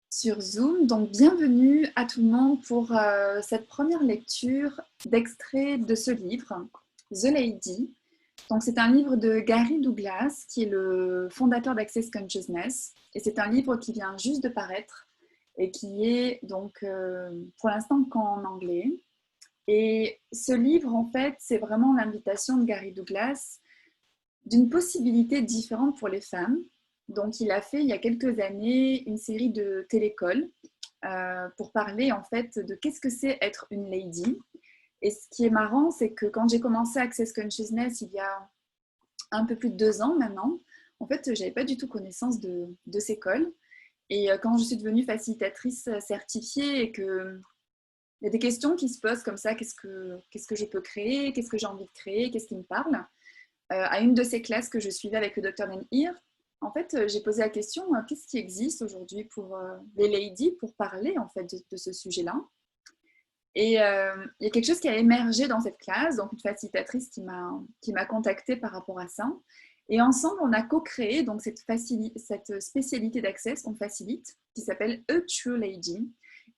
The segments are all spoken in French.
sur Zoom. Donc, bienvenue à tout le monde pour cette première lecture d'extrait de ce livre, The Lady. Donc, c'est un livre de Gary Douglas, qui est le fondateur d'Access Consciousness. Et c'est un livre qui vient juste de paraître et qui est donc pour l'instant qu'en anglais. Et ce livre, en fait, c'est vraiment l'invitation de Gary Douglas d'une possibilité différente pour les femmes. Donc, il a fait il y a quelques années une série de télécols pour parler en fait de qu'est-ce que c'est être une lady. Et ce qui est marrant, c'est que quand j'ai commencé Access Consciousness il y a un peu plus de 2 ans maintenant, en fait, j'avais pas du tout connaissance de ces cols. Et quand je suis devenue facilitatrice certifiée et que il y a des questions qui se posent comme ça, qu'est-ce que je peux créer, qu'est-ce que j'ai envie de créer, qu'est-ce qui me parle, à une de ces classes que je suivais avec le docteur Menhir, en fait, j'ai posé la question, qu'est-ce qui existe aujourd'hui pour les ladies pour parler en fait de ce sujet-là. Et il y a quelque chose qui a émergé dans cette classe, donc une facilitatrice qui m'a contactée par rapport à ça. Et ensemble, on a co-créé donc cette spécialité d'accès qu'on facilite, qui s'appelle A True Lady,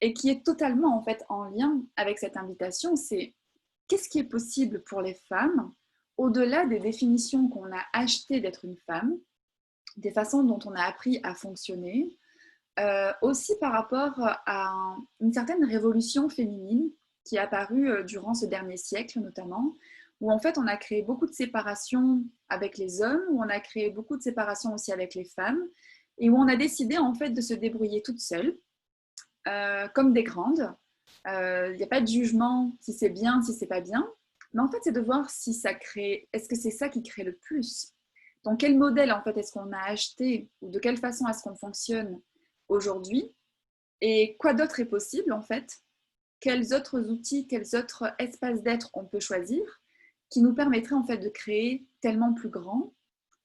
et qui est totalement en fait en lien avec cette invitation. C'est qu'est-ce qui est possible pour les femmes au-delà des définitions qu'on a achetées d'être une femme, des façons dont on a appris à fonctionner, aussi par rapport à une certaine révolution féminine qui est apparue durant ce dernier siècle notamment, où en fait on a créé beaucoup de séparations avec les hommes, où on a créé beaucoup de séparations aussi avec les femmes, et où on a décidé en fait de se débrouiller toutes seules, comme des grandes. Il n'y a pas de jugement si c'est bien, si c'est pas bien, mais en fait c'est de voir si ça crée, est-ce que c'est ça qui crée le plus. Donc quel modèle en fait est-ce qu'on a acheté, ou de quelle façon est-ce qu'on fonctionne aujourd'hui, et quoi d'autre est possible en fait, quels autres outils, quels autres espaces d'être on peut choisir qui nous permettraient en fait de créer tellement plus grand,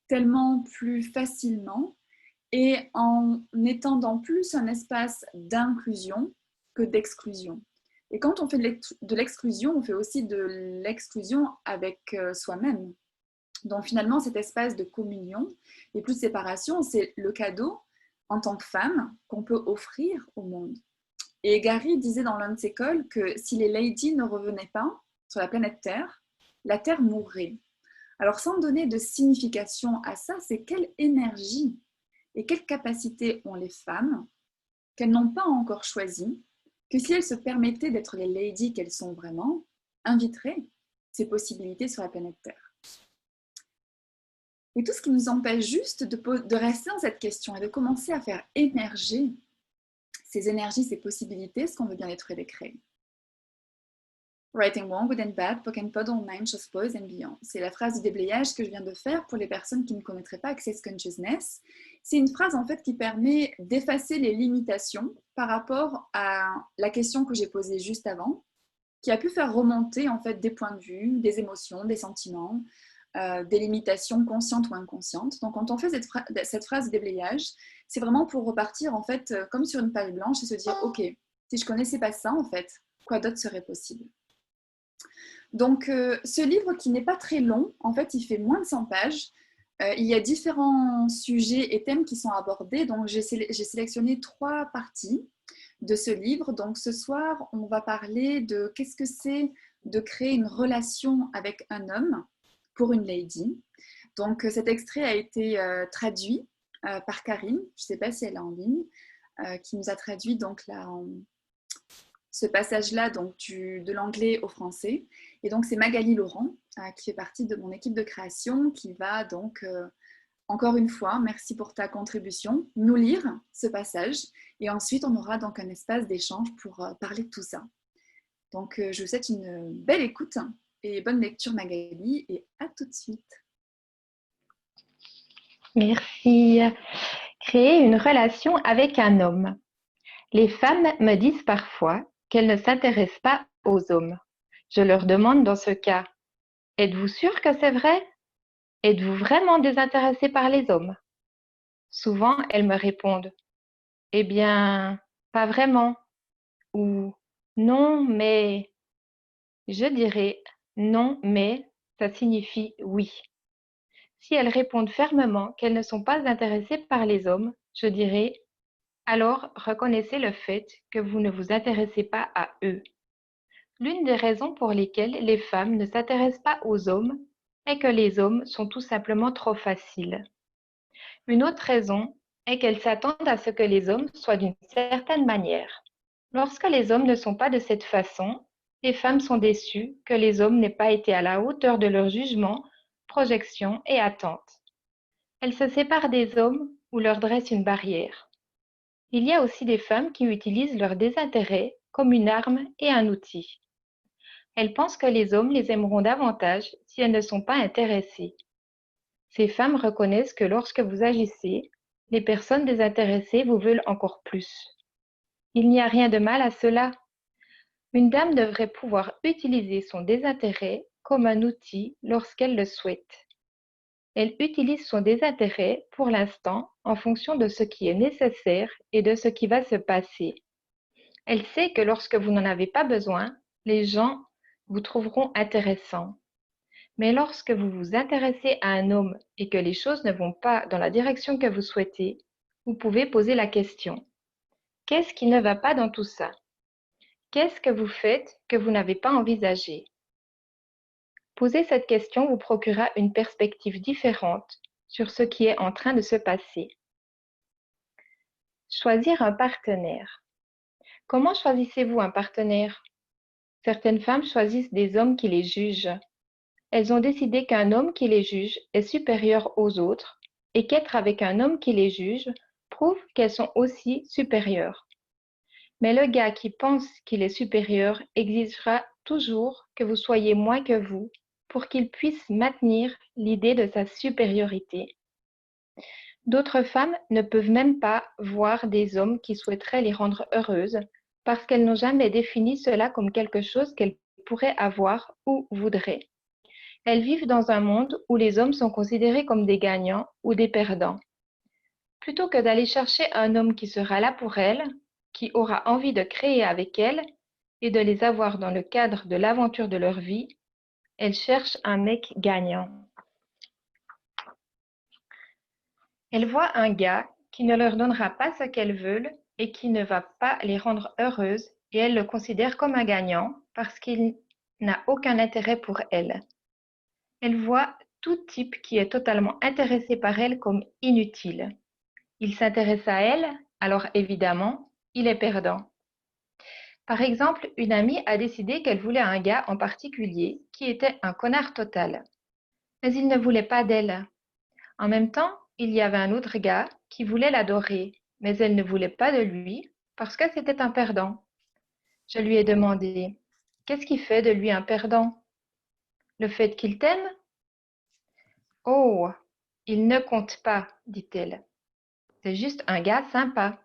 tellement plus facilement, et en étendant plus un espace d'inclusion que d'exclusion. Et quand on fait de l'exclusion, on fait aussi de l'exclusion avec soi-même. Donc finalement, cet espace de communion et plus de séparation, c'est le cadeau en tant que femme qu'on peut offrir au monde. Et Gary disait dans l'un de ses calls que si les ladies ne revenaient pas sur la Terre mourrait. Alors sans donner de signification à ça, c'est quelle énergie et quelle capacité ont les femmes qu'elles n'ont pas encore choisies, que si elles se permettaient d'être les ladies qu'elles sont vraiment, inviteraient ces possibilités sur la planète Terre. Et tout ce qui nous empêche juste de rester dans cette question et de commencer à faire émerger ces énergies, ces possibilités, ce qu'on veut bien être et les créer. Right and wrong, good and bad, poke and pod, online, chose pose and beyond. C'est la phrase de déblayage que je viens de faire pour les personnes qui ne connaîtraient pas Access Consciousness. C'est une phrase en fait qui permet d'effacer les limitations par rapport à la question que j'ai posée juste avant, qui a pu faire remonter en fait des points de vue, des émotions, des sentiments, des limitations conscientes ou inconscientes. Donc quand on fait cette phrase de déblayage, c'est vraiment pour repartir en fait comme sur une page blanche et se dire ok, si je connaissais pas ça en fait, quoi d'autre serait possible. Donc ce livre qui n'est pas très long, en fait il fait moins de 100 pages, il y a différents sujets et thèmes qui sont abordés, donc j'ai sélectionné 3 parties de ce livre. Donc ce soir, on va parler de qu'est-ce que c'est de créer une relation avec un homme pour une lady. Donc cet extrait a été traduit par Karine, je ne sais pas si elle est en ligne, qui nous a traduit donc ce passage-là donc de l'anglais au français. Et donc c'est Magali Laurent qui fait partie de mon équipe de création qui va donc encore une fois, merci pour ta contribution, nous lire ce passage et ensuite on aura donc un espace d'échange pour parler de tout ça. Donc je vous souhaite une belle écoute et bonne lecture Magali et à tout de suite. Merci. Créer une relation avec un homme. Les femmes me disent parfois qu'elles ne s'intéressent pas aux hommes. Je leur demande dans ce cas, êtes-vous sûr que c'est vrai? Êtes-vous vraiment désintéressé par les hommes? Souvent, elles me répondent, eh bien, pas vraiment, ou non, mais je dirais non, mais ça signifie oui. Si elles répondent fermement qu'elles ne sont pas intéressées par les hommes, je dirais alors reconnaissez le fait que vous ne vous intéressez pas à eux. L'une des raisons pour lesquelles les femmes ne s'intéressent pas aux hommes est que les hommes sont tout simplement trop faciles. Une autre raison est qu'elles s'attendent à ce que les hommes soient d'une certaine manière. Lorsque les hommes ne sont pas de cette façon, les femmes sont déçues que les hommes n'aient pas été à la hauteur de leurs jugements, projections et attentes. Elles se séparent des hommes ou leur dressent une barrière. Il y a aussi des femmes qui utilisent leur désintérêt comme une arme et un outil. Elles pensent que les hommes les aimeront davantage si elles ne sont pas intéressées. Ces femmes reconnaissent que lorsque vous agissez, les personnes désintéressées vous veulent encore plus. Il n'y a rien de mal à cela. Une dame devrait pouvoir utiliser son désintérêt comme un outil lorsqu'elle le souhaite. Elle utilise son désintérêt pour l'instant en fonction de ce qui est nécessaire et de ce qui va se passer. Elle sait que lorsque vous n'en avez pas besoin, les gens vous trouveront intéressant. Mais lorsque vous vous intéressez à un homme et que les choses ne vont pas dans la direction que vous souhaitez, vous pouvez poser la question. Qu'est-ce qui ne va pas dans tout ça? Qu'est-ce que vous faites que vous n'avez pas envisagé? Poser cette question vous procurera une perspective différente sur ce qui est en train de se passer. Choisir un partenaire. Comment choisissez-vous un partenaire? Certaines femmes choisissent des hommes qui les jugent. Elles ont décidé qu'un homme qui les juge est supérieur aux autres et qu'être avec un homme qui les juge prouve qu'elles sont aussi supérieures. Mais le gars qui pense qu'il est supérieur exigera toujours que vous soyez moins que vous pour qu'il puisse maintenir l'idée de sa supériorité. D'autres femmes ne peuvent même pas voir des hommes qui souhaiteraient les rendre heureuses parce qu'elles n'ont jamais défini cela comme quelque chose qu'elles pourraient avoir ou voudraient. Elles vivent dans un monde où les hommes sont considérés comme des gagnants ou des perdants. Plutôt que d'aller chercher un homme qui sera là pour elles, qui aura envie de créer avec elles et de les avoir dans le cadre de l'aventure de leur vie, elles cherchent un mec gagnant. Elles voient un gars qui ne leur donnera pas ce qu'elles veulent et qui ne va pas les rendre heureuses et elles le considèrent comme un gagnant parce qu'il n'a aucun intérêt pour elles. Elles voient tout type qui est totalement intéressé par elles comme inutile. Il s'intéresse à elle, alors évidemment, il est perdant. Par exemple, une amie a décidé qu'elle voulait un gars en particulier qui était un connard total. Mais il ne voulait pas d'elle. En même temps, il y avait un autre gars qui voulait l'adorer, mais elle ne voulait pas de lui parce que c'était un perdant. Je lui ai demandé, qu'est-ce qui fait de lui un perdant? Le fait qu'il t'aime? Oh, il ne compte pas, dit-elle. C'est juste un gars sympa.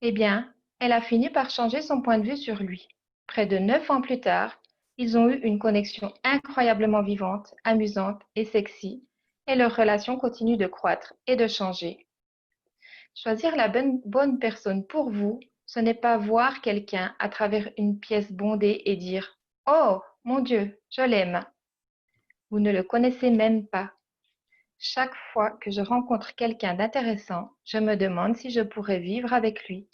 Eh bien, elle a fini par changer son point de vue sur lui. Près de 9 ans plus tard, ils ont eu une connexion incroyablement vivante, amusante et sexy, et leur relation continue de croître et de changer. Choisir la bonne personne pour vous, ce n'est pas voir quelqu'un à travers une pièce bondée et dire « Oh, mon Dieu, je l'aime ». Vous ne le connaissez même pas. Chaque fois que je rencontre quelqu'un d'intéressant, je me demande si je pourrais vivre avec lui.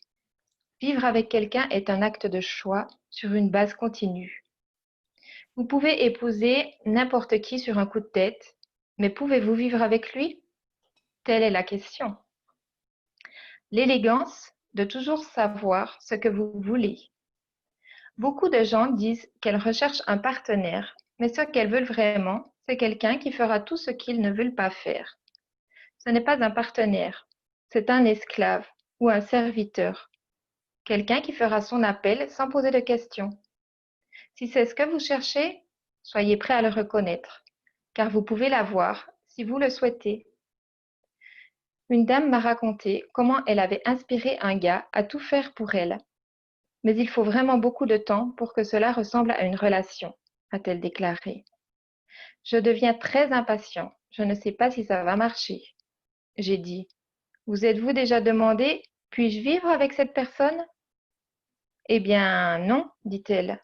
Vivre avec quelqu'un est un acte de choix sur une base continue. Vous pouvez épouser n'importe qui sur un coup de tête, mais pouvez-vous vivre avec lui? Telle est la question. L'élégance de toujours savoir ce que vous voulez. Beaucoup de gens disent qu'elles recherchent un partenaire, mais ce qu'elles veulent vraiment, c'est quelqu'un qui fera tout ce qu'ils ne veulent pas faire. Ce n'est pas un partenaire, c'est un esclave ou un serviteur. Quelqu'un qui fera son appel sans poser de questions. Si c'est ce que vous cherchez, soyez prêt à le reconnaître, car vous pouvez l'avoir si vous le souhaitez. Une dame m'a raconté comment elle avait inspiré un gars à tout faire pour elle. Mais il faut vraiment beaucoup de temps pour que cela ressemble à une relation, a-t-elle déclaré. Je deviens très impatient, je ne sais pas si ça va marcher. J'ai dit, vous êtes-vous déjà demandé, puis-je vivre avec cette personne? Eh bien, non, dit-elle.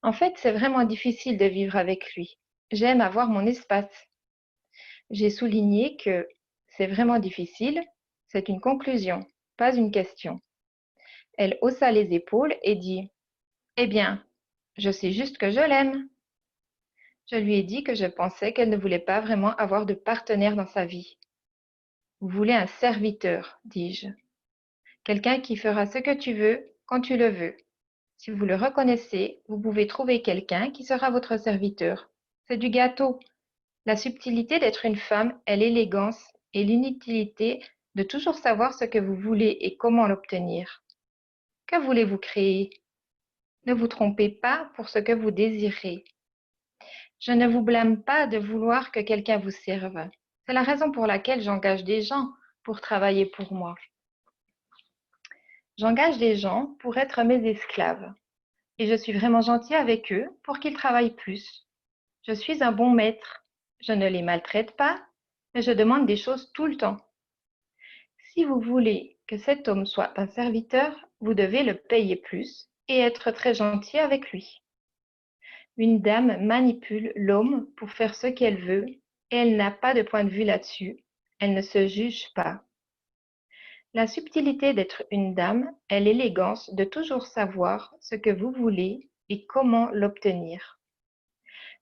En fait, c'est vraiment difficile de vivre avec lui. J'aime avoir mon espace. J'ai souligné que c'est vraiment difficile, c'est une conclusion, pas une question. Elle haussa les épaules et dit: Eh bien, je sais juste que je l'aime. Je lui ai dit que je pensais qu'elle ne voulait pas vraiment avoir de partenaire dans sa vie. Vous voulez un serviteur, dis-je. Quelqu'un qui fera ce que tu veux, quand tu le veux. Si vous le reconnaissez, vous pouvez trouver quelqu'un qui sera votre serviteur. C'est du gâteau. La subtilité d'être une femme est l'élégance et l'inutilité de toujours savoir ce que vous voulez et comment l'obtenir. Que voulez-vous créer? Ne vous trompez pas pour ce que vous désirez. Je ne vous blâme pas de vouloir que quelqu'un vous serve. C'est la raison pour laquelle j'engage des gens pour travailler pour moi. J'engage des gens pour être mes esclaves. Et je suis vraiment gentil avec eux pour qu'ils travaillent plus. Je suis un bon maître. Je ne les maltraite pas, mais je demande des choses tout le temps. Si vous voulez que cet homme soit un serviteur, vous devez le payer plus et être très gentil avec lui. Une dame manipule l'homme pour faire ce qu'elle veut et elle n'a pas de point de vue là-dessus. Elle ne se juge pas. La subtilité d'être une dame est l'élégance de toujours savoir ce que vous voulez et comment l'obtenir.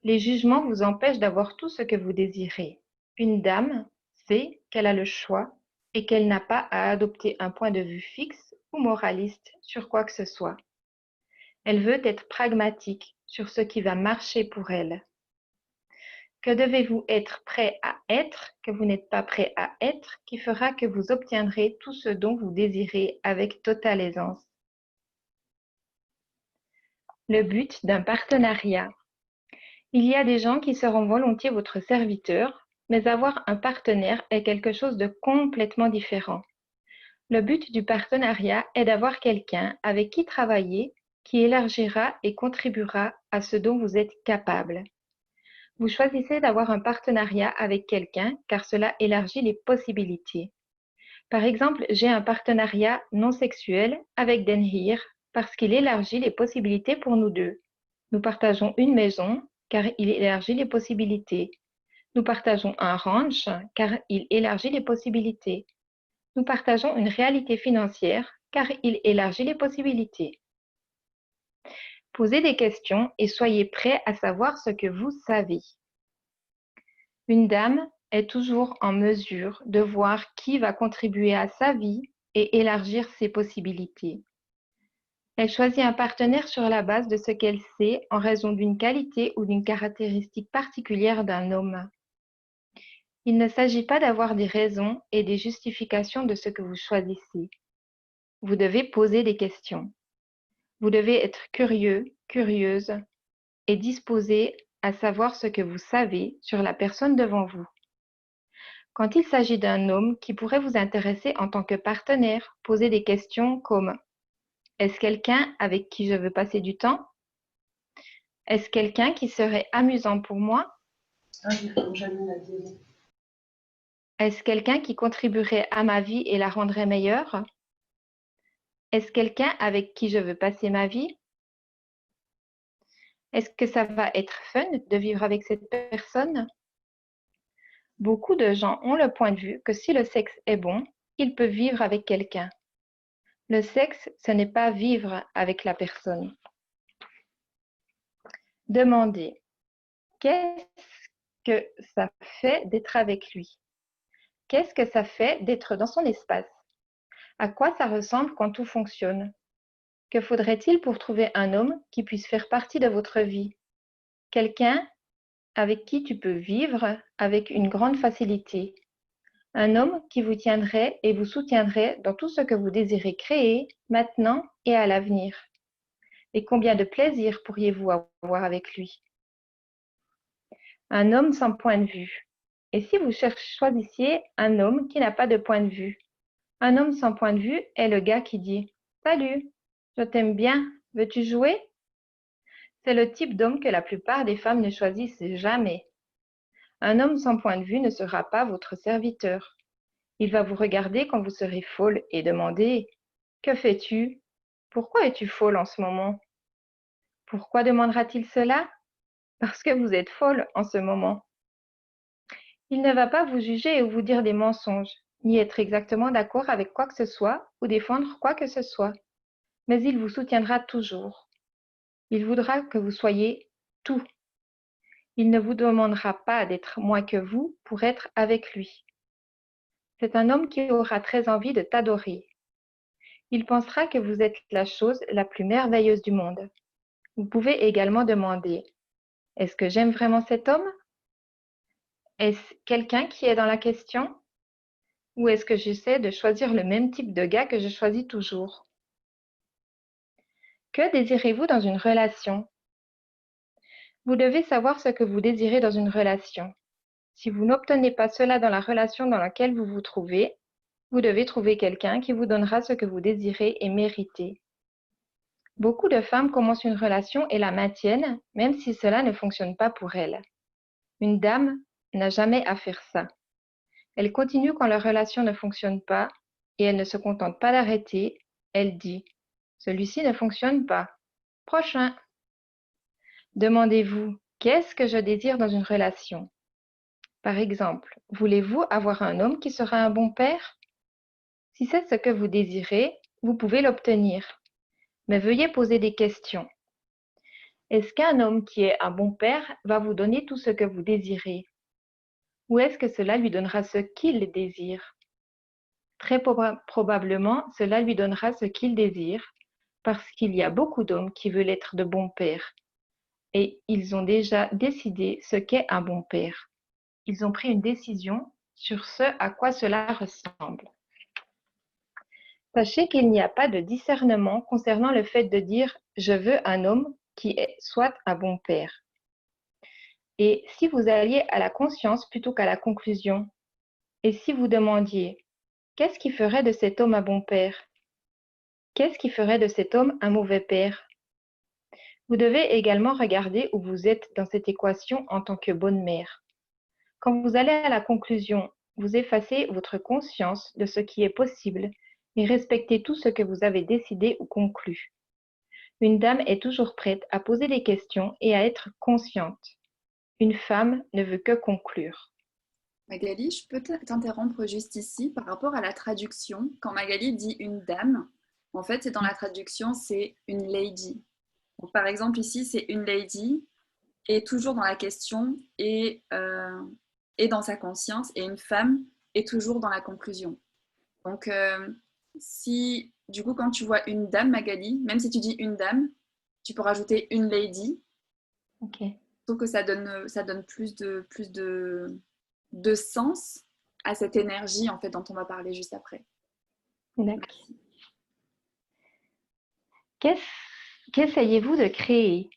Les jugements vous empêchent d'avoir tout ce que vous désirez. Une dame sait qu'elle a le choix et qu'elle n'a pas à adopter un point de vue fixe ou moraliste sur quoi que ce soit. Elle veut être pragmatique sur ce qui va marcher pour elle. Que devez-vous être prêt à être que vous n'êtes pas prêt à être qui fera que vous obtiendrez tout ce dont vous désirez avec totale aisance? Le but d'un partenariat. Il y a des gens qui seront volontiers votre serviteur, mais avoir un partenaire est quelque chose de complètement différent. Le but du partenariat est d'avoir quelqu'un avec qui travailler, qui élargira et contribuera à ce dont vous êtes capable. Vous choisissez d'avoir un partenariat avec quelqu'un car cela élargit les possibilités. Par exemple, j'ai un partenariat non sexuel avec Denhir parce qu'il élargit les possibilités pour nous deux. Nous partageons une maison car il élargit les possibilités. Nous partageons un ranch car il élargit les possibilités. Nous partageons une réalité financière car il élargit les possibilités. Posez des questions et soyez prêts à savoir ce que vous savez. Une dame est toujours en mesure de voir qui va contribuer à sa vie et élargir ses possibilités. Elle choisit un partenaire sur la base de ce qu'elle sait en raison d'une qualité ou d'une caractéristique particulière d'un homme. Il ne s'agit pas d'avoir des raisons et des justifications de ce que vous choisissez. Vous devez poser des questions. Vous devez être curieux, curieuse et disposé à savoir ce que vous savez sur la personne devant vous. Quand il s'agit d'un homme qui pourrait vous intéresser en tant que partenaire, posez des questions comme: est-ce quelqu'un avec qui je veux passer du temps? Est-ce quelqu'un qui serait amusant pour moi? Est-ce quelqu'un qui contribuerait à ma vie et la rendrait meilleure? Est-ce quelqu'un avec qui je veux passer ma vie? Est-ce que ça va être fun de vivre avec cette personne? Beaucoup de gens ont le point de vue que si le sexe est bon, ils peuvent vivre avec quelqu'un. Le sexe, ce n'est pas vivre avec la personne. Demandez: qu'est-ce que ça fait d'être avec lui? Qu'est-ce que ça fait d'être dans son espace? À quoi ça ressemble quand tout fonctionne? Que faudrait-il pour trouver un homme qui puisse faire partie de votre vie? Quelqu'un avec qui tu peux vivre avec une grande facilité. Un homme qui vous tiendrait et vous soutiendrait dans tout ce que vous désirez créer maintenant et à l'avenir. Et combien de plaisir pourriez-vous avoir avec lui? Un homme sans point de vue. Et si vous choisissiez un homme qui n'a pas de point de vue? Un homme sans point de vue est le gars qui dit: Salut, je t'aime bien, veux-tu jouer? C'est le type d'homme que la plupart des femmes ne choisissent jamais. Un homme sans point de vue ne sera pas votre serviteur. Il va vous regarder quand vous serez folle et demander: que fais-tu? Pourquoi es-tu folle en ce moment? Pourquoi demandera-t-il cela? Parce que vous êtes folle en ce moment. Il ne va pas vous juger ou vous dire des mensonges. ni être exactement d'accord avec quoi que ce soit ou défendre quoi que ce soit, mais il vous soutiendra toujours. Il voudra que vous soyez tout. Il ne vous demandera pas d'être moins que vous pour être avec lui. C'est un homme qui aura très envie de t'adorer. Il pensera que vous êtes la chose la plus merveilleuse du monde. Vous pouvez également demander: est-ce que j'aime vraiment cet homme? Est-ce quelqu'un qui est dans la question? Ou est-ce que j'essaie de choisir le même type de gars que je choisis toujours? Que désirez-vous dans une relation? Vous devez savoir ce que vous désirez dans une relation. Si vous n'obtenez pas cela dans la relation dans laquelle vous vous trouvez, vous devez trouver quelqu'un qui vous donnera ce que vous désirez et méritez. Beaucoup de femmes commencent une relation et la maintiennent, même si cela ne fonctionne pas pour elles. Une dame n'a jamais à faire ça. Elle continue quand leur relation ne fonctionne pas et elle ne se contente pas d'arrêter. Elle dit: celui-ci ne fonctionne pas. Prochain. Demandez-vous: qu'est-ce que je désire dans une relation? Par exemple, voulez-vous avoir un homme qui sera un bon père? Si c'est ce que vous désirez, vous pouvez l'obtenir. Mais veuillez poser des questions. Est-ce qu'un homme qui est un bon père va vous donner tout ce que vous désirez? Ou est-ce que cela lui donnera ce qu'il désire? Très probablement, cela lui donnera ce qu'il désire, parce qu'il y a beaucoup d'hommes qui veulent être de bons pères, et ils ont déjà décidé ce qu'est un bon père. Ils ont pris une décision sur ce à quoi cela ressemble. Sachez qu'il n'y a pas de discernement concernant le fait de dire « je veux un homme qui soit un bon père ». Et si vous alliez à la conscience plutôt qu'à la conclusion, et si vous demandiez « qu'est-ce qui ferait de cet homme un bon père? Qu'est-ce qui ferait de cet homme un mauvais père ?» Vous devez également regarder où vous êtes dans cette équation en tant que bonne mère. Quand vous allez à la conclusion, vous effacez votre conscience de ce qui est possible et respectez tout ce que vous avez décidé ou conclu. Une dame est toujours prête à poser des questions et à être consciente. Une femme ne veut que conclure. Magali, je peux t'interrompre juste ici par rapport à la traduction. Quand Magali dit une dame, en fait, c'est dans la traduction, c'est une lady. Donc, par exemple, ici, c'est une lady est toujours dans la question et dans sa conscience, et une femme est toujours dans la conclusion. Donc, si du coup, quand tu vois une dame, Magali, même si tu dis une dame, tu peux rajouter une lady. Ok. Je trouve que ça donne de sens à cette énergie en fait dont on va parler juste après. D'accord. Qu'essayez-vous de créer?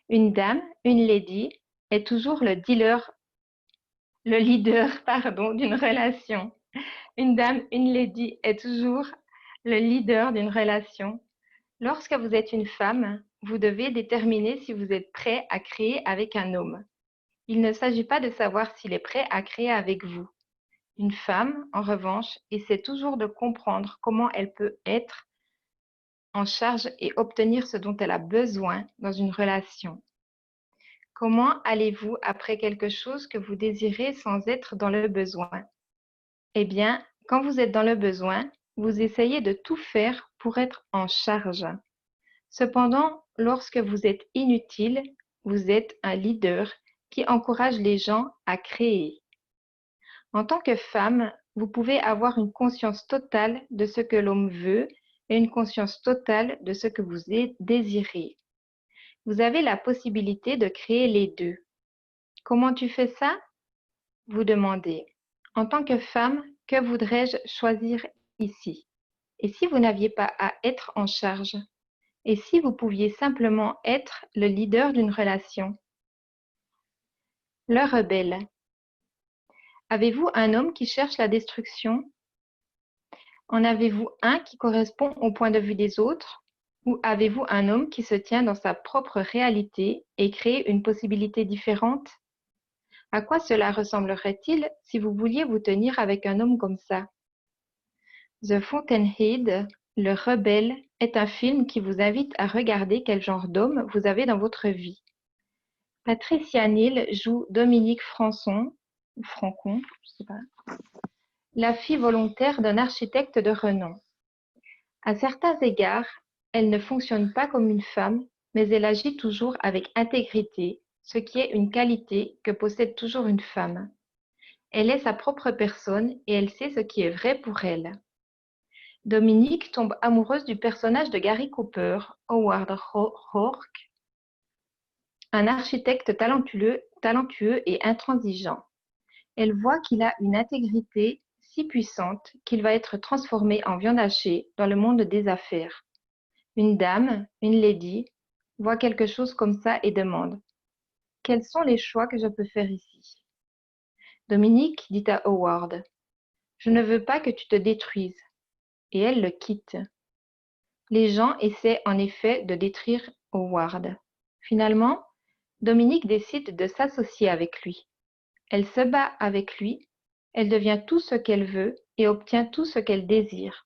Une dame, une lady, est toujours le leader, d'une relation. Une dame, une lady est toujours le leader d'une relation. Lorsque vous êtes une femme, vous devez déterminer si vous êtes prêt à créer avec un homme. Il ne s'agit pas de savoir s'il est prêt à créer avec vous. Une femme, en revanche, essaie toujours de comprendre comment elle peut être en charge et obtenir ce dont elle a besoin dans une relation. Comment allez-vous après quelque chose que vous désirez sans être dans le besoin? Eh bien, quand vous êtes dans le besoin, vous essayez de tout faire pour être en charge. Cependant, lorsque vous êtes inutile, vous êtes un leader qui encourage les gens à créer. En tant que femme, vous pouvez avoir une conscience totale de ce que l'homme veut et une conscience totale de ce que vous désirez. Vous avez la possibilité de créer les deux. Comment tu fais ça? Vous demandez. En tant que femme, que voudrais-je choisir ici? Et si vous n'aviez pas à être en charge? Et si vous pouviez simplement être le leader d'une relation? Le rebelle. Avez-vous un homme qui cherche la destruction? En avez-vous un qui correspond au point de vue des autres? Ou avez-vous un homme qui se tient dans sa propre réalité et crée une possibilité différente? À quoi cela ressemblerait-il si vous vouliez vous tenir avec un homme comme ça? The Fountainhead, le rebelle, est un film qui vous invite à regarder quel genre d'homme vous avez dans votre vie. Patricia Neal joue Dominique Francon, je sais pas. la fille volontaire d'un architecte de renom. À certains égards, elle ne fonctionne pas comme une femme, mais elle agit toujours avec intégrité, ce qui est une qualité que possède toujours une femme. Elle est sa propre personne et elle sait ce qui est vrai pour elle. Dominique tombe amoureuse du personnage de Gary Cooper, Howard Rourke, un architecte talentueux et intransigeant. Elle voit qu'il a une intégrité si puissante qu'il va être transformé en viande hachée dans le monde des affaires. Une dame, une lady, voit quelque chose comme ça et demande: quels sont les choix que je peux faire ici? Dominique dit à Howard: je ne veux pas que tu te détruises. Et elle le quitte. Les gens essaient en effet de détruire Howard. Finalement, Dominique décide de s'associer avec lui. Elle se bat avec lui, elle devient tout ce qu'elle veut et obtient tout ce qu'elle désire.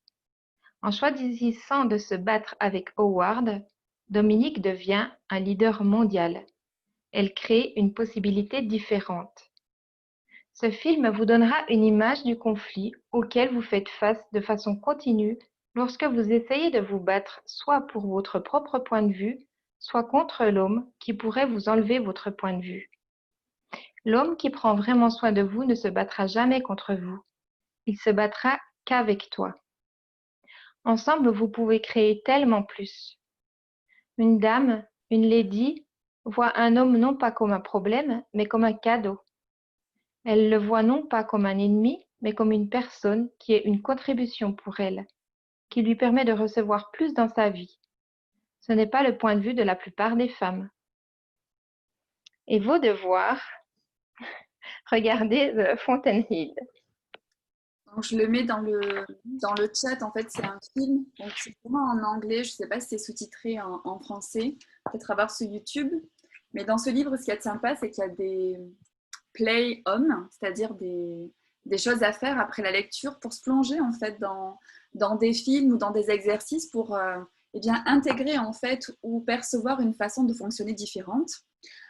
En choisissant de se battre avec Howard, Dominique devient un leader mondial. Elle crée une possibilité différente. Ce film vous donnera une image du conflit auquel vous faites face de façon continue lorsque vous essayez de vous battre soit pour votre propre point de vue, soit contre l'homme qui pourrait vous enlever votre point de vue. L'homme qui prend vraiment soin de vous ne se battra jamais contre vous. Il se battra qu'avec toi. Ensemble, vous pouvez créer tellement plus. Une dame, une lady, voit un homme non pas comme un problème, mais comme un cadeau. Elle le voit non pas comme un ennemi, mais comme une personne qui est une contribution pour elle, qui lui permet de recevoir plus dans sa vie. Ce n'est pas le point de vue de la plupart des femmes. Et vos devoirs, regardez The Fountain Hill. Donc, je le mets dans le chat. En fait, c'est un film. Donc, c'est vraiment en anglais. Je ne sais pas si c'est sous-titré en français. Peut-être à voir sur YouTube. Mais dans ce livre, ce qui est sympa, c'est qu'il y a des play on, c'est-à-dire des choses à faire après la lecture pour se plonger en fait dans des films ou dans des exercices pour eh bien, intégrer en fait ou percevoir une façon de fonctionner différente.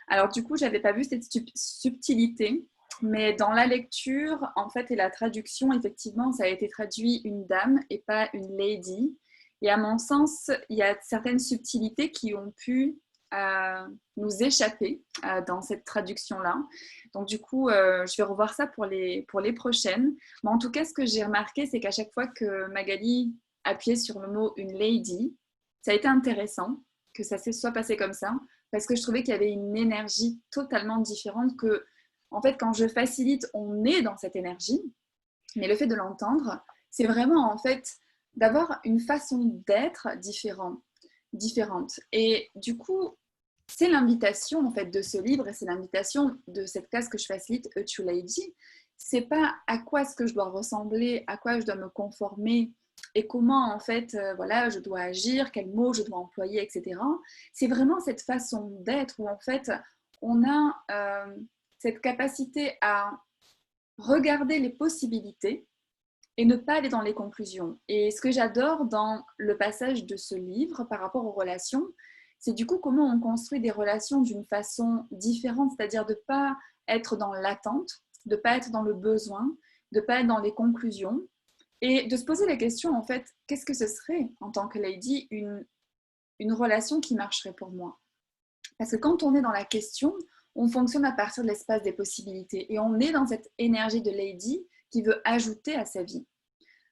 Alors du coup, j'avais pas vu cette subtilité, mais dans la lecture, en fait, et la traduction, effectivement, ça a été traduit une dame et pas une lady. Et à mon sens, il y a certaines subtilités qui ont pu nous échapper dans cette traduction-là. Donc du coup, je vais revoir ça pour les prochaines. Mais en tout cas, ce que j'ai remarqué, c'est qu'à chaque fois que Magali appuyait sur le mot une lady, ça a été intéressant que ça s'est soit passé comme ça, parce que je trouvais qu'il y avait une énergie totalement différente que, en fait, quand je facilite, on est dans cette énergie, mais le fait de l'entendre, c'est vraiment, en fait, d'avoir une façon d'être différente. Et du coup, c'est l'invitation, en fait, de ce livre et c'est l'invitation de cette classe que je facilite, A True Lady. C'est pas à quoi est-ce que je dois ressembler, à quoi je dois me conformer et comment en fait voilà, je dois agir, quels mots je dois employer, etc. C'est vraiment cette façon d'être où en fait on a cette capacité à regarder les possibilités et ne pas aller dans les conclusions. Et ce que j'adore dans le passage de ce livre par rapport aux relations, c'est du coup comment on construit des relations d'une façon différente, c'est-à-dire de ne pas être dans l'attente, de ne pas être dans le besoin, de ne pas être dans les conclusions, et de se poser la question, en fait, qu'est-ce que ce serait en tant que lady une relation qui marcherait pour moi? Parce que quand on est dans la question, on fonctionne à partir de l'espace des possibilités et on est dans cette énergie de lady qui veut ajouter à sa vie.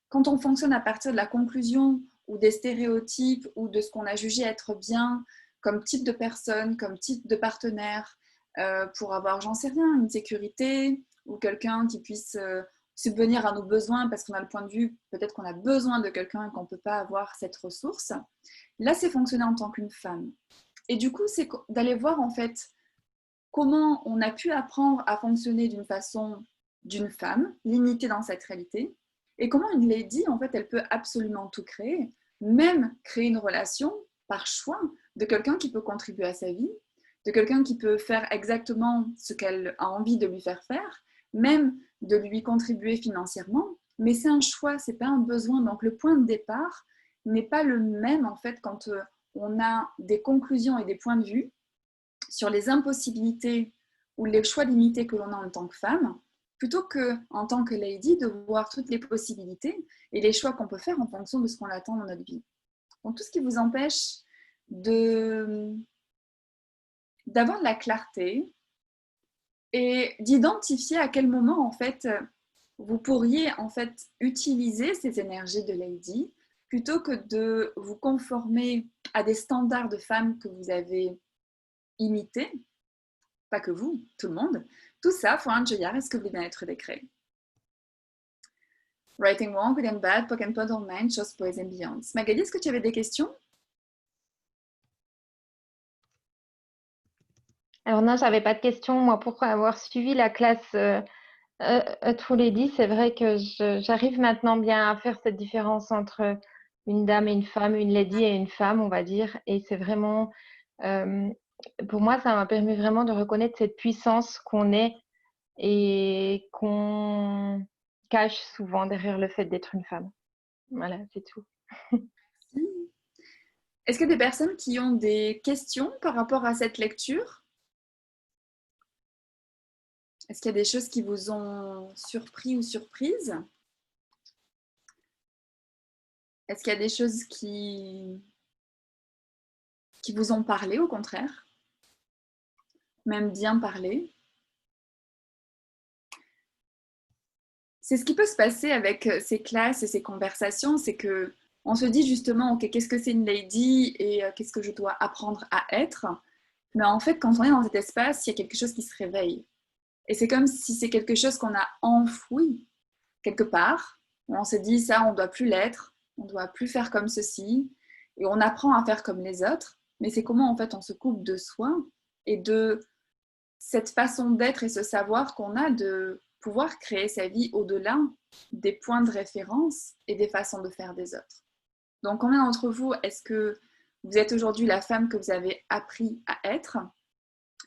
Quand on fonctionne à partir de la conclusion ou des stéréotypes ou de ce qu'on a jugé être bien comme type de personne, comme type de partenaire, pour avoir, j'en sais rien, une sécurité ou quelqu'un qui puisse subvenir à nos besoins parce qu'on a le point de vue, peut-être qu'on a besoin de quelqu'un et qu'on ne peut pas avoir cette ressource. Là, c'est fonctionner en tant qu'une femme. Et du coup, c'est d'aller voir en fait comment on a pu apprendre à fonctionner d'une façon d'une femme, limitée dans cette réalité, et comment une lady, en fait, elle peut absolument tout créer, même créer une relation par choix de quelqu'un qui peut contribuer à sa vie, de quelqu'un qui peut faire exactement ce qu'elle a envie de lui faire faire, même de lui contribuer financièrement, mais c'est un choix, c'est pas un besoin. Donc le point de départ n'est pas le même en fait quand on a des conclusions et des points de vue sur les impossibilités ou les choix limités que l'on a en tant que femme, plutôt que, en tant que lady, de voir toutes les possibilités et les choix qu'on peut faire en fonction de ce qu'on attend dans notre vie. Donc, tout ce qui vous empêche d'avoir de la clarté et d'identifier à quel moment, en fait, vous pourriez, en fait, utiliser ces énergies de lady plutôt que de vous conformer à des standards de femmes que vous avez imités, pas que vous, tout le monde. Tout ça, voor een jaar, est-ce que vous voulez bien être décret? Writing Wrong, Good and Bad, Pock and Pod Online, Chose Boys and Beyonds. Magali, est-ce que tu avais des questions? Alors non, j'avais pas de questions. Moi, pour avoir suivi la classe True Lady, c'est vrai que j'arrive maintenant bien à faire cette différence entre une dame et une femme, une lady et une femme, on va dire. Et c'est vraiment, pour moi, ça m'a permis vraiment de reconnaître cette puissance qu'on est et qu'on cache souvent derrière le fait d'être une femme. Voilà, c'est tout. Est-ce qu'il y a des personnes qui ont des questions par rapport à cette lecture? Est-ce qu'il y a des choses qui vous ont surpris ou surprise? Est-ce qu'il y a des choses qui vous ont parlé au contraire? Même bien parlé? C'est ce qui peut se passer avec ces classes et ces conversations, c'est que on se dit justement, ok, qu'est-ce que c'est une lady et qu'est-ce que je dois apprendre à être? Mais en fait, quand on est dans cet espace, il y a quelque chose qui se réveille. Et c'est comme si c'est quelque chose qu'on a enfoui quelque part. On se dit ça, on ne doit plus l'être, on ne doit plus faire comme ceci. Et on apprend à faire comme les autres. Mais c'est comment en fait on se coupe de soi et de cette façon d'être et ce savoir qu'on a de pouvoir créer sa vie au-delà des points de référence et des façons de faire des autres. Donc combien d'entre vous, est-ce que vous êtes aujourd'hui la femme que vous avez appris à être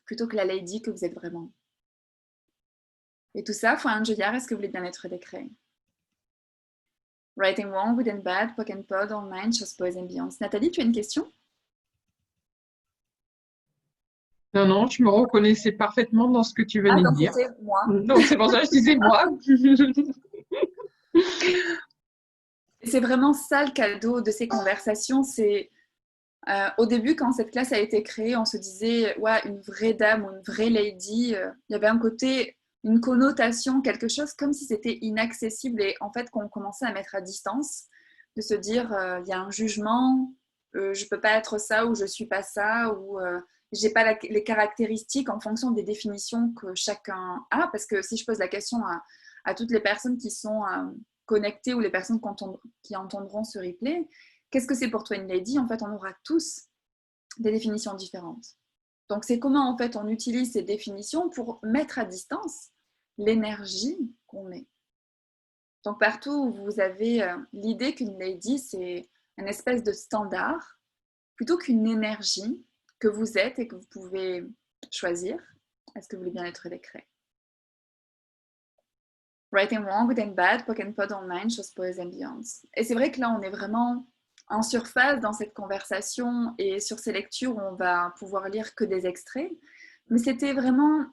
plutôt que la lady que vous êtes vraiment? Et tout ça, voor een jaar, est-ce que vous voulez bien être décret? Writing Wrong, Good and Bad, Pock and Pod, Online, Chose Boys and Beyonds. Nathalie, tu as une question? Non, non, je me reconnaissais parfaitement dans ce que tu venais de donc dire. c'était moi. Donc c'est pour ça que je disais moi. C'est vraiment ça le cadeau de ces conversations. C'est au début, quand cette classe a été créée, on se disait, ouais, une vraie dame ou une vraie lady. Il y avait un côté, une connotation, quelque chose comme si c'était inaccessible et en fait qu'on commençait à mettre à distance, de se dire, il y a un jugement, je peux pas être ça ou je suis pas ça ou j'ai pas les caractéristiques en fonction des définitions que chacun a. Parce que si je pose la question à toutes les personnes qui sont connectées ou les personnes qui entendront ce replay, qu'est-ce que c'est pour toi une lady? En fait, on aura tous des définitions différentes. Donc, c'est comment en fait on utilise ces définitions pour mettre à distance l'énergie qu'on est. Donc, partout où vous avez l'idée qu'une lady, c'est une espèce de standard, plutôt qu'une énergie que vous êtes et que vous pouvez choisir, est-ce que vous voulez bien être décret? Right and Wrong, Good and Bad, Pock and Pod Online, Chose Boys and Beyonds. Et c'est vrai que là, on est vraiment en surface dans cette conversation et sur ces lectures où on va pouvoir lire que des extraits. Mais c'était vraiment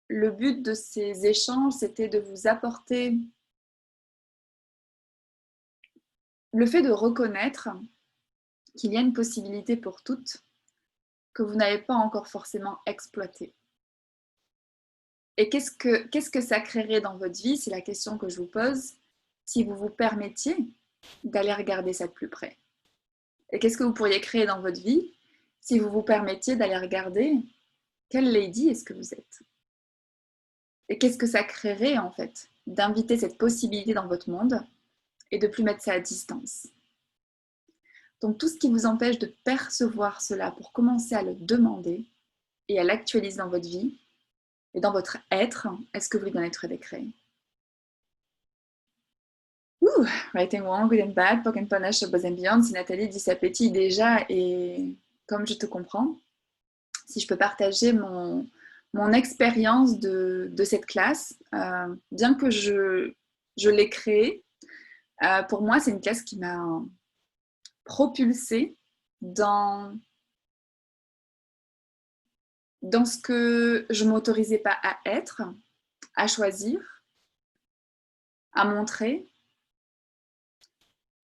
le but de ces échanges, c'était de vous apporter le fait de reconnaître qu'il y a une possibilité pour toutes que vous n'avez pas encore forcément exploitée. Et qu'est-ce que ça créerait dans votre vie? C'est la question que je vous pose. Si vous vous permettiez d'aller regarder ça de plus près. Et qu'est-ce que vous pourriez créer dans votre vie si vous vous permettiez d'aller regarder quelle lady est-ce que vous êtes? Et qu'est-ce que ça créerait en fait d'inviter cette possibilité dans votre monde et de ne plus mettre ça à distance? Donc tout ce qui vous empêche de percevoir cela pour commencer à le demander et à l'actualiser dans votre vie et dans votre être, est-ce que vous voulez bien être décret? Right and Wrong, Good and Bad, Pock and Panache, Boys and Beyond. Si Nathalie dit ça pétille déjà, et comme je te comprends, si je peux partager mon expérience de cette classe, bien que je l'ai créée, pour moi, c'est une classe qui m'a propulsée dans ce que je ne m'autorisais pas à être, à choisir, à montrer.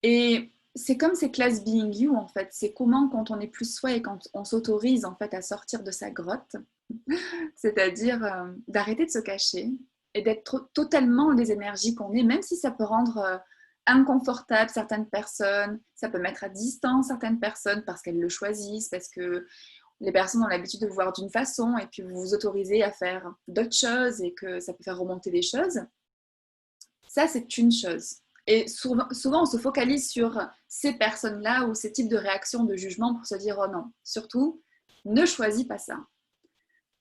Et c'est comme ces classes Being You, en fait. C'est comment, quand on est plus soi et quand on s'autorise, en fait, à sortir de sa grotte, c'est-à-dire d'arrêter de se cacher et d'être totalement les énergies qu'on est, même si ça peut rendre inconfortable certaines personnes, ça peut mettre à distance certaines personnes parce qu'elles le choisissent, parce que les personnes ont l'habitude de vous voir d'une façon et puis vous vous autorisez à faire d'autres choses et que ça peut faire remonter des choses. Ça, c'est une chose. Et souvent, on se focalise sur ces personnes-là ou ces types de réactions de jugement pour se dire « Oh non, surtout, ne choisis pas ça ».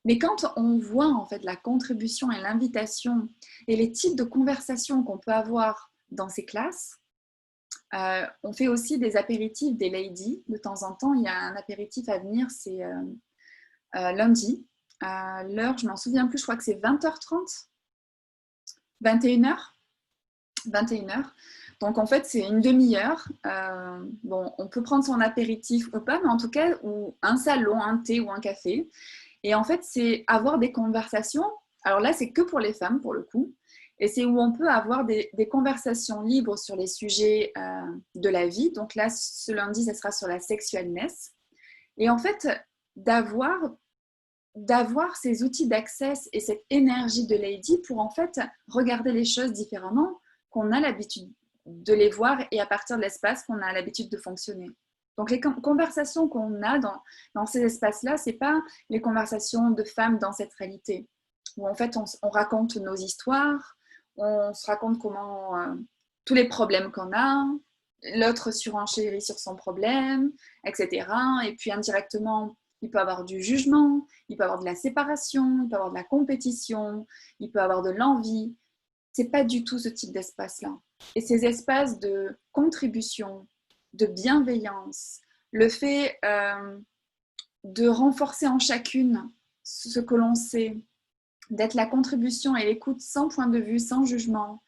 Mais quand on voit en fait la contribution et l'invitation et les types de conversations qu'on peut avoir dans ces classes, on fait aussi des apéritifs des ladies. De temps en temps, il y a un apéritif à venir, c'est lundi. L'heure, je ne m'en souviens plus, je crois que c'est 20h30, 21h. 21h. Donc en fait, c'est une demi-heure. Bon, on peut prendre son apéritif ou pas, mais en tout cas, ou un salon, un thé ou un café. Et en fait, c'est avoir des conversations. Alors là, c'est que pour les femmes, pour le coup. Et c'est où on peut avoir des conversations libres sur les sujets de la vie. Donc là, ce lundi, ça sera sur la sexualness. Et en fait, d'avoir ces outils d'accès et cette énergie de Lady pour en fait regarder les choses différemment, qu'on a l'habitude de les voir et à partir de l'espace qu'on a l'habitude de fonctionner. Donc les conversations qu'on a dans ces espaces-là, ce n'est pas les conversations de femmes dans cette réalité, où en fait on raconte nos histoires, on se raconte comment tous les problèmes qu'on a, l'autre surenchérit sur son problème, etc. Et puis indirectement, il peut avoir du jugement, il peut avoir de la séparation, il peut avoir de la compétition, il peut avoir de l'envie. C'est pas du tout ce type d'espace-là. Et ces espaces de contribution, de bienveillance, le fait de renforcer en chacune ce que l'on sait, d'être la contribution et l'écoute sans point de vue, sans jugement,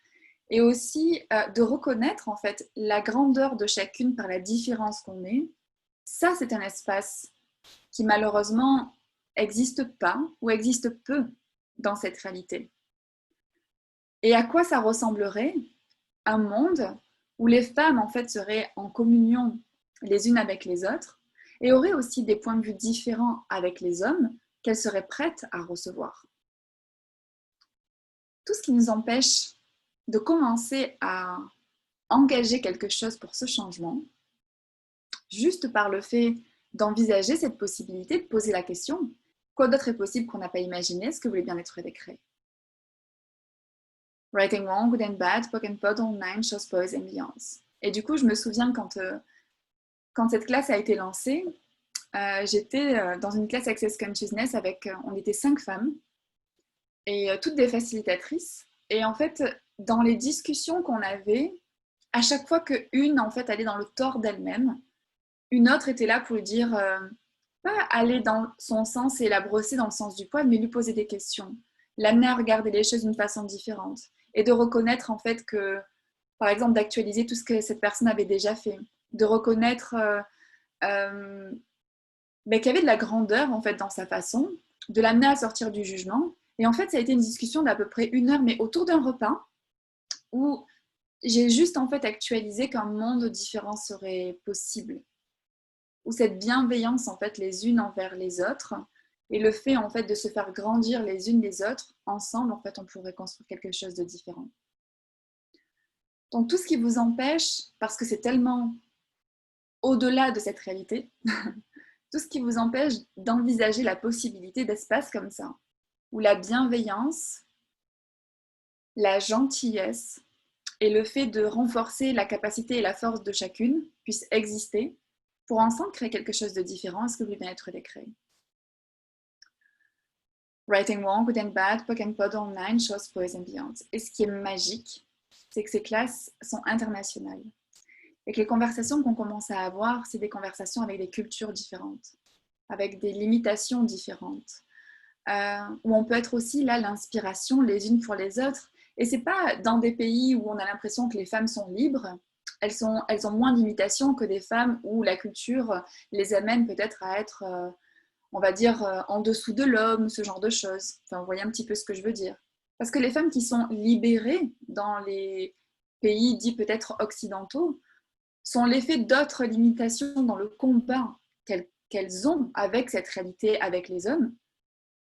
et aussi de reconnaître en fait la grandeur de chacune par la différence qu'on est, ça c'est un espace qui malheureusement n'existe pas ou existe peu dans cette réalité. Et à quoi ça ressemblerait? Un monde où les femmes en fait seraient en communion les unes avec les autres et auraient aussi des points de vue différents avec les hommes qu'elles seraient prêtes à recevoir. Tout ce qui nous empêche de commencer à engager quelque chose pour ce changement, juste par le fait d'envisager cette possibilité, de poser la question, quoi d'autre est possible qu'on n'a pas imaginé? Est-ce que vous voulez bien être décret? Right and Wrong, Good and Bad, Poke and Pod, Online, Shows, Boys and Beyonds. Et du coup, je me souviens quand cette classe a été lancée, j'étais dans une classe Access Consciousness avec, on était 5 femmes, et toutes des facilitatrices. Et en fait, dans les discussions qu'on avait, à chaque fois qu'une en fait allait dans le tort d'elle-même, une autre était là pour lui dire, pas aller dans son sens et la brosser dans le sens du poil, mais lui poser des questions, l'amener à regarder les choses d'une façon différente et de reconnaître en fait que, par exemple, d'actualiser tout ce que cette personne avait déjà fait, de reconnaître qu'il y avait de la grandeur en fait dans sa façon, de l'amener à sortir du jugement. Et en fait, ça a été une discussion d'à peu près 1 heure, mais autour d'un repas, où j'ai juste en fait actualisé qu'un monde différent serait possible, où cette bienveillance en fait les unes envers les autres et le fait en fait de se faire grandir les unes les autres, ensemble en fait on pourrait construire quelque chose de différent. Donc tout ce qui vous empêche, parce que c'est tellement au-delà de cette réalité, tout ce qui vous empêche d'envisager la possibilité d'espaces comme ça, où la bienveillance, la gentillesse et le fait de renforcer la capacité et la force de chacune puissent exister pour ensemble créer quelque chose de différent. Est-ce que vous voulez bien être décret? Right and Wrong, Good and Bad, Poke and Pod, Online, Shows, Boys and Beyond. Et ce qui est magique, c'est que ces classes sont internationales. Et que les conversations qu'on commence à avoir, c'est des conversations avec des cultures différentes, avec des limitations différentes, où on peut être aussi là l'inspiration les unes pour les autres. Et c'est pas dans des pays où on a l'impression que les femmes sont libres, elles ont moins de limitations que des femmes où la culture les amène peut-être à être, on va dire, en dessous de l'homme, ce genre de choses. Enfin, vous voyez un petit peu ce que je veux dire. Parce que les femmes qui sont libérées dans les pays dits peut-être occidentaux sont l'effet d'autres limitations dans le combat qu'elles ont avec cette réalité, avec les hommes,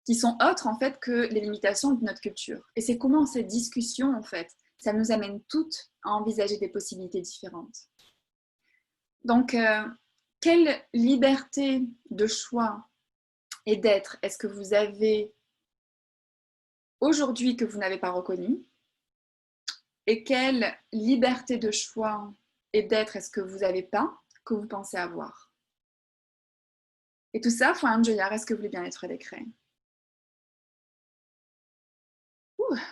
qui sont autres en fait que les limitations de notre culture. Et c'est comment cette discussion, en fait, ça nous amène toutes à envisager des possibilités différentes. Donc, quelle liberté de choix et d'être est-ce que vous avez aujourd'hui que vous n'avez pas reconnue? Et quelle liberté de choix et d'être est-ce que vous n'avez pas que vous pensez avoir? Et tout ça, faut un joyard, est-ce que vous voulez bien être décret?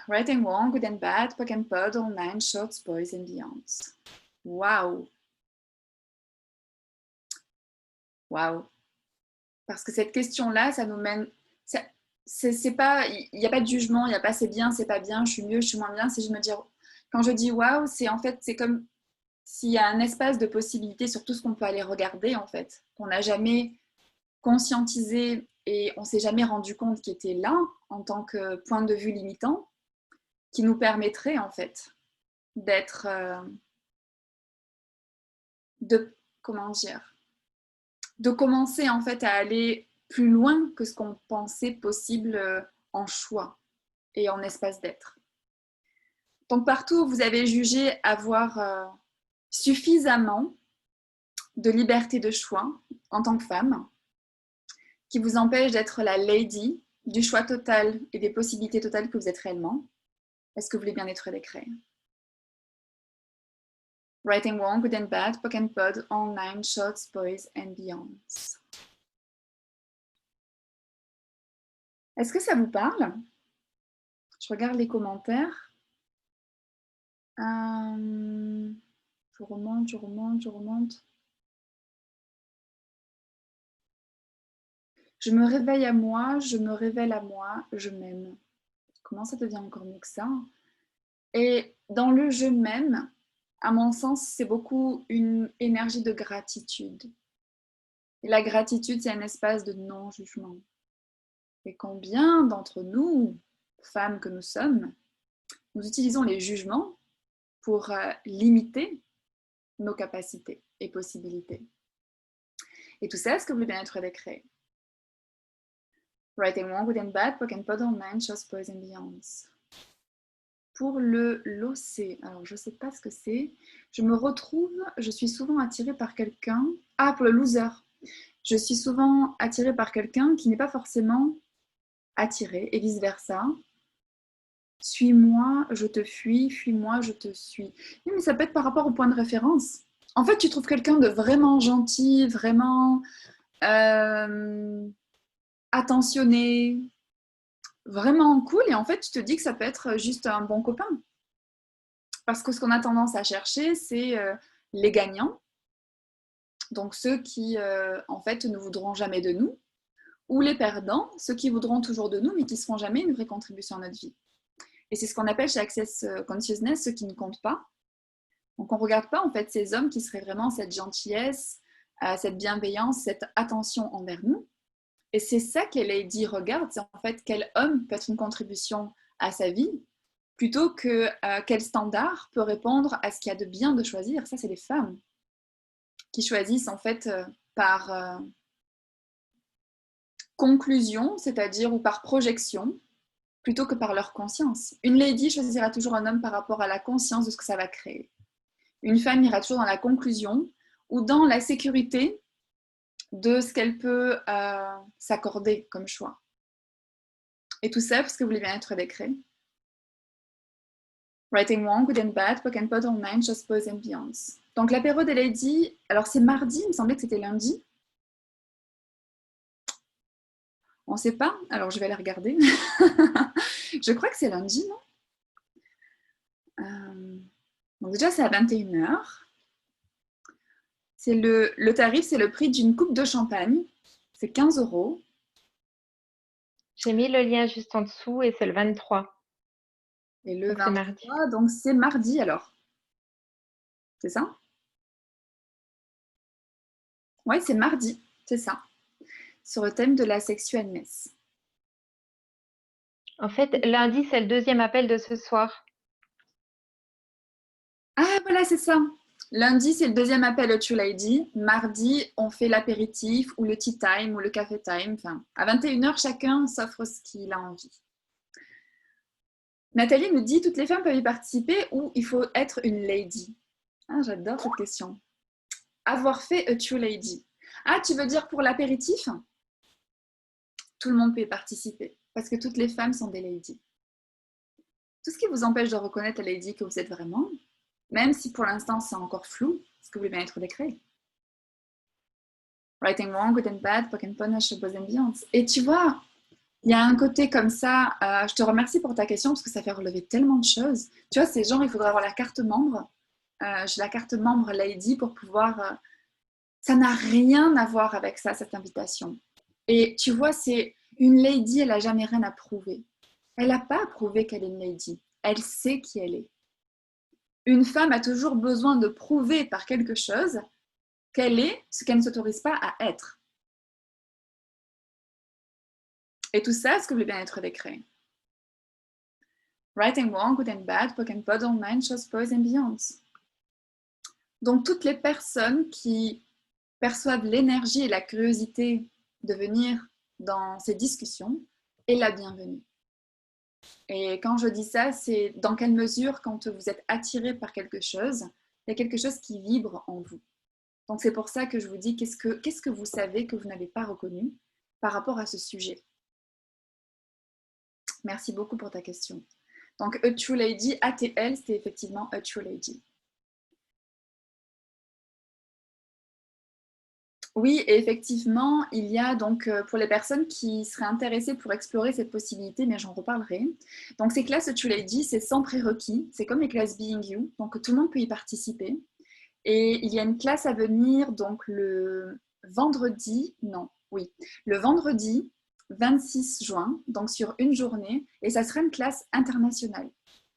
Right and wrong, good and bad, pock and pod, all nine, shorts, boys and beyonds. Waouh! Waouh! Parce que cette question-là, ça nous mène. C'est pas, il n'y a pas de jugement, il n'y a pas c'est bien, c'est pas bien, je suis mieux, je suis moins bien. C'est juste me dire, quand je dis waouh, c'est en fait, c'est comme s'il y a un espace de possibilité sur tout ce qu'on peut aller regarder, en fait, qu'on n'a jamais conscientisé et on s'est jamais rendu compte qu'il était là en tant que point de vue limitant, qui nous permettrait en fait d'être, comment dire, de commencer en fait à aller plus loin que ce qu'on pensait possible en choix et en espace d'être. Donc partout où vous avez jugé avoir suffisamment de liberté de choix en tant que femme, qui vous empêche d'être la lady du choix total et des possibilités totales que vous êtes réellement, est-ce que vous voulez bien être décret? Right and wrong, good and bad, pock and pod, all nine, shorts, boys and beyonds. Est-ce que ça vous parle? Je regarde les commentaires. Je remonte. Je me réveille à moi, je me révèle à moi, je m'aime. Comment ça devient encore mieux que ça? Et dans le je m'aime, à mon sens, c'est beaucoup une énergie de gratitude. Et la gratitude, c'est un espace de non-jugement. Et combien d'entre nous, femmes que nous sommes, nous utilisons les jugements pour limiter nos capacités et possibilités. Et tout ça, est-ce que vous voulez bien être décret? Right and wrong, good and bad, pock and pod, all nine, shorts, boys and beyonds. Pour le l'OC, alors je ne sais pas ce que c'est. Je suis souvent attirée par quelqu'un. Ah, pour le loser. Je suis souvent attirée par quelqu'un qui n'est pas forcément attiré et vice-versa. Suis-moi, je te fuis, fuis-moi, je te suis. Oui, mais ça peut être par rapport au point de référence. En fait, tu trouves quelqu'un de vraiment gentil, vraiment attentionné, vraiment cool, et en fait, tu te dis que ça peut être juste un bon copain. Parce que ce qu'on a tendance à chercher, c'est les gagnants, donc ceux qui, en fait, ne voudront jamais de nous, ou les perdants, ceux qui voudront toujours de nous, mais qui ne seront jamais une vraie contribution à notre vie. Et c'est ce qu'on appelle chez Access Consciousness, ceux qui ne comptent pas. Donc, on ne regarde pas, en fait, ces hommes qui seraient vraiment cette gentillesse, cette bienveillance, cette attention envers nous. Et c'est ça que Lady regarde, c'est en fait quel homme peut être une contribution à sa vie, plutôt que quel standard peut répondre à ce qu'il y a de bien de choisir. Ça, c'est les femmes qui choisissent en fait par conclusion, c'est-à-dire ou par projection, plutôt que par leur conscience. Une lady choisira toujours un homme par rapport à la conscience de ce que ça va créer. Une femme ira toujours dans la conclusion ou dans la sécurité de ce qu'elle peut s'accorder comme choix. Et tout ça parce que vous voulez bien être décret. Right and wrong, good and bad, pock and pod, all nine, just boys and beyonds. Donc l'apéro des ladies, alors c'est mardi, il me semblait que c'était lundi. On ne sait pas, alors je vais aller regarder. Je crois que c'est lundi, non? Donc déjà, c'est à 21h. Le tarif, c'est le prix d'une coupe de champagne. C'est 15 €. J'ai mis le lien juste en dessous et c'est le 23. Et le Donc, c'est 23, mardi. donc c'est mardi alors. C'est ça? Oui, c'est mardi, c'est ça. Sur le thème de la sexualness. En fait, lundi, c'est le deuxième appel de ce soir. Ah, voilà, c'est ça. Lundi, c'est le deuxième appel au True Lady. Mardi, on fait l'apéritif ou le tea time ou le café time. Enfin, à 21h, chacun s'offre ce qu'il a envie. Nathalie nous dit, toutes les femmes peuvent y participer ou il faut être une lady? Ah, j'adore cette question. Avoir fait a True Lady. Ah, tu veux dire pour l'apéritif? Tout le monde peut y participer parce que toutes les femmes sont des ladies. Tout ce qui vous empêche de reconnaître la lady que vous êtes vraiment, même si pour l'instant c'est encore flou, est-ce que vous voulez bien être décret? Right and wrong, good and bad, poke and punish, both and beyond. Et tu vois, il y a un côté comme ça, je te remercie pour ta question parce que ça fait relever tellement de choses. Tu vois, c'est genre, il faudrait avoir la carte membre. J'ai la carte membre Lady pour pouvoir... ça n'a rien à voir avec ça, cette invitation. Et tu vois, c'est une lady, elle n'a jamais rien à prouver. Elle n'a pas à prouver qu'elle est une lady. Elle sait qui elle est. Une femme a toujours besoin de prouver par quelque chose qu'elle est ce qu'elle ne s'autorise pas à être. Et tout ça, est-ce que vous voulez bien être décret? Right and wrong, good and bad, poke and pod, all nine, shows, boys and beyonds. Donc, toutes les personnes qui perçoivent l'énergie et la curiosité de venir dans ces discussions est la bienvenue. Et quand je dis ça, c'est dans quelle mesure, quand vous êtes attiré par quelque chose, il y a quelque chose qui vibre en vous. Donc, c'est pour ça que je vous dis qu'est-ce que vous savez que vous n'avez pas reconnu par rapport à ce sujet. Merci beaucoup pour ta question. Donc, A True Lady, ATL, c'était effectivement A True Lady. Oui, et effectivement, il y a donc pour les personnes qui seraient intéressées pour explorer cette possibilité, mais j'en reparlerai. Donc, ces classes A True Lady, c'est sans prérequis, c'est comme les classes Being You, donc tout le monde peut y participer. Et il y a une classe à venir, donc le vendredi 26 juin, donc sur une journée, et ça sera une classe internationale.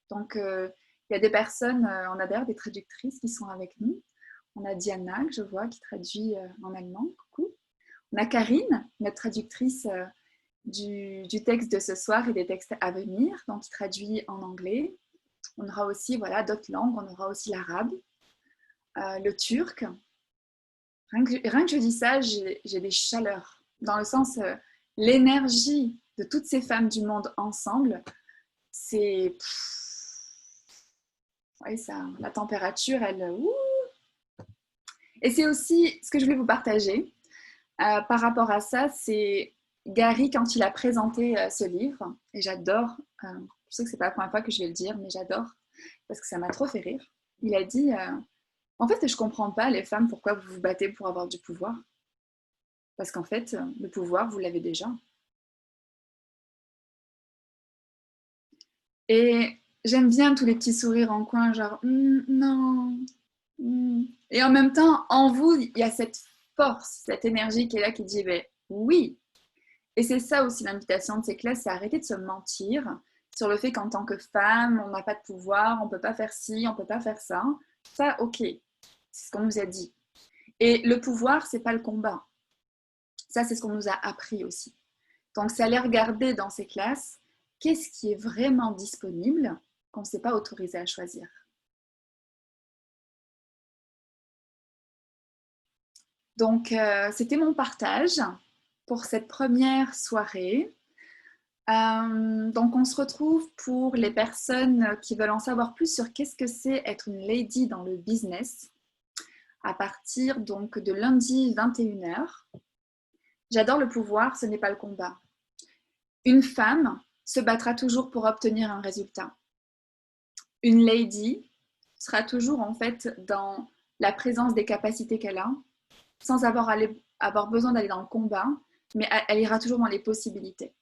Donc, il y a des personnes, on a d'ailleurs des traductrices qui sont avec nous. On a Diana, que je vois, qui traduit en allemand. Coucou. On a Karine, notre traductrice du texte de ce soir et des textes à venir, donc qui traduit en anglais. On aura aussi d'autres langues, on aura aussi l'arabe, le turc. Rien que je dis ça, j'ai des chaleurs. Dans le sens, l'énergie de toutes ces femmes du monde ensemble, c'est... Oui, ça, la température, elle... Et c'est aussi ce que je voulais vous partager par rapport à ça, c'est Gary quand il a présenté ce livre, et j'adore, je sais que c'est pas la première fois que je vais le dire, mais j'adore, parce que ça m'a trop fait rire. Il a dit, en fait, je comprends pas les femmes, pourquoi vous vous battez pour avoir du pouvoir. Parce qu'en fait, le pouvoir, vous l'avez déjà. Et j'aime bien tous les petits sourires en coin, genre, non. Et en même temps, en vous, il y a cette force, cette énergie qui est là, qui dit, ben, oui. Et c'est ça aussi l'invitation de ces classes, c'est arrêter de se mentir sur le fait qu'en tant que femme, on n'a pas de pouvoir, on ne peut pas faire ci, on ne peut pas faire ça. Ça, ok, c'est ce qu'on nous a dit. Et le pouvoir, c'est pas le combat. Ça, c'est ce qu'on nous a appris aussi. Donc, c'est aller regarder dans ces classes qu'est-ce qui est vraiment disponible qu'on ne s'est pas autorisé à choisir. Donc, c'était mon partage pour cette première soirée. Donc, on se retrouve pour les personnes qui veulent en savoir plus sur qu'est-ce que c'est être une lady dans le business à partir donc de lundi 21h. J'adore le pouvoir, ce n'est pas le combat. Une femme se battra toujours pour obtenir un résultat. Une lady sera toujours en fait dans la présence des capacités qu'elle a, sans avoir besoin d'aller dans le combat, mais elle ira toujours dans les possibilités.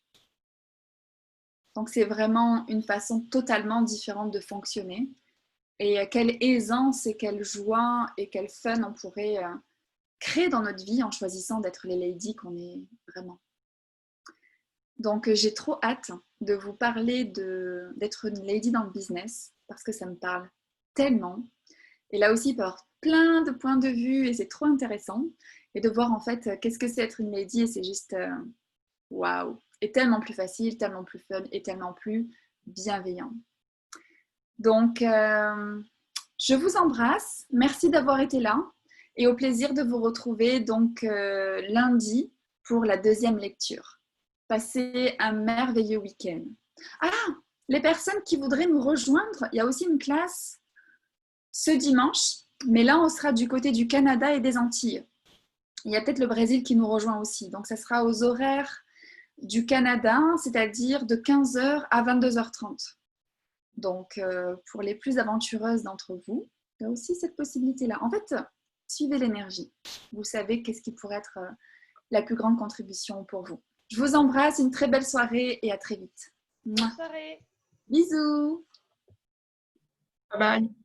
Donc c'est vraiment une façon totalement différente de fonctionner. Et quelle aisance et quelle joie et quel fun on pourrait créer dans notre vie en choisissant d'être les ladies qu'on est vraiment. Donc j'ai trop hâte de vous parler d'être une lady dans le business parce que ça me parle tellement. Et là aussi, il peut y avoir plein de points de vue et c'est trop intéressant. Et de voir en fait qu'est-ce que c'est être une lady et c'est juste waouh. est tellement plus facile, tellement plus fun et tellement plus bienveillant. Donc, je vous embrasse. Merci d'avoir été là et au plaisir de vous retrouver donc lundi pour la deuxième lecture. Passez un merveilleux week-end. Ah, les personnes qui voudraient nous rejoindre, il y a aussi une classe ce dimanche, mais là, on sera du côté du Canada et des Antilles. Il y a peut-être le Brésil qui nous rejoint aussi. Donc, ça sera aux horaires du Canada, c'est-à-dire de 15h à 22h30. Donc, pour les plus aventureuses d'entre vous, il y a aussi cette possibilité-là. En fait, suivez l'énergie. Vous savez qu'est-ce qui pourrait être la plus grande contribution pour vous. Je vous embrasse, une très belle soirée et à très vite. Bonne soirée. Bisous. Bye bye.